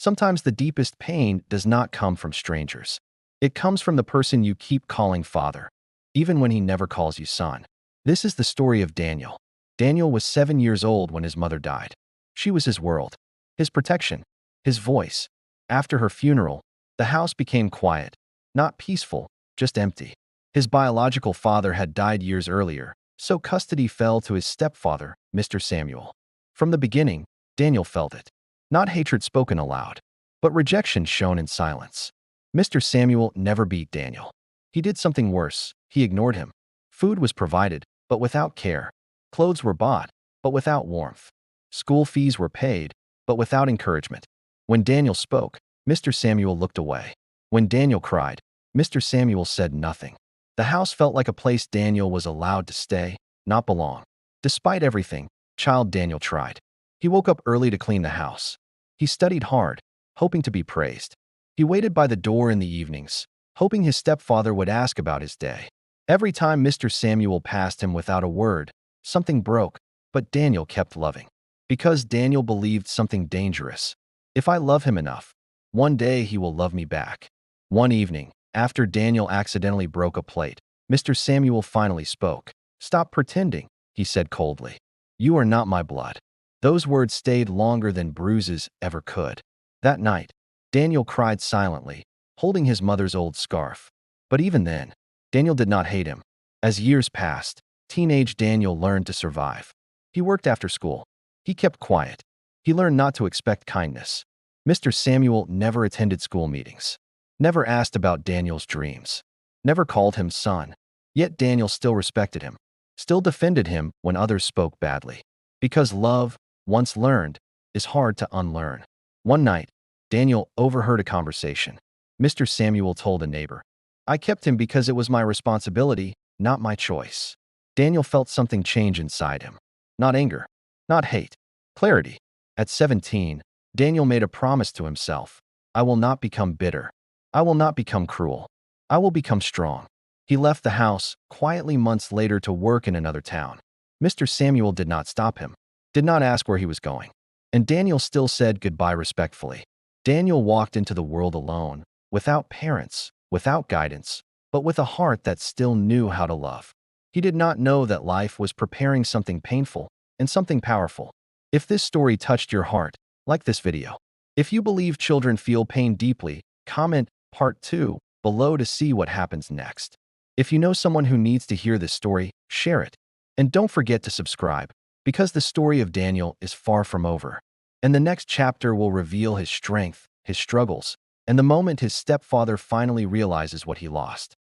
Sometimes the deepest pain does not come from strangers. It comes from the person you keep calling father, even when he never calls you son. This is the story of Daniel. Daniel was 7 years old when his mother died. She was his world, his protection, his voice. After her funeral, the house became quiet, not peaceful, just empty. His biological father had died years earlier, so custody fell to his stepfather, Mr. Samuel. From the beginning, Daniel felt it. Not hatred spoken aloud, but rejection shown in silence. Mr. Samuel never beat Daniel. He did something worse. He ignored him. Food was provided, but without care. Clothes were bought, but without warmth. School fees were paid, but without encouragement. When Daniel spoke, Mr. Samuel looked away. When Daniel cried, Mr. Samuel said nothing. The house felt like a place Daniel was allowed to stay, not belong. Despite everything, child Daniel tried. He woke up early to clean the house. He studied hard, hoping to be praised. He waited by the door in the evenings, hoping his stepfather would ask about his day. Every time Mr. Samuel passed him without a word, something broke, but Daniel kept loving. Because Daniel believed something dangerous. If I love him enough, one day he will love me back. One evening, after Daniel accidentally broke a plate, Mr. Samuel finally spoke. "Stop pretending," he said coldly. "You are not my blood." Those words stayed longer than bruises ever could. That night, Daniel cried silently, holding his mother's old scarf. But even then, Daniel did not hate him. As years passed, teenage Daniel learned to survive. He worked after school. He kept quiet. He learned not to expect kindness. Mr. Samuel never attended school meetings, never asked about Daniel's dreams, never called him son. Yet Daniel still respected him, still defended him when others spoke badly. Because love, once learned, is hard to unlearn. One night, Daniel overheard a conversation. Mr. Samuel told a neighbor, "I kept him because it was my responsibility, not my choice." Daniel felt something change inside him. Not anger, not hate, clarity. At 17, Daniel made a promise to himself. "I will not become bitter. I will not become cruel. I will become strong." He left the house quietly months later to work in another town. Mr. Samuel did not stop him, did not ask where he was going. And Daniel still said goodbye respectfully. Daniel walked into the world alone, without parents, without guidance, but with a heart that still knew how to love. He did not know that life was preparing something painful and something powerful. If this story touched your heart, like this video. If you believe children feel pain deeply, comment part 2 below to see what happens next. If you know someone who needs to hear this story, share it. And don't forget to subscribe, because the story of Daniel is far from over. And the next chapter will reveal his strength, his struggles, and the moment his stepfather finally realizes what he lost.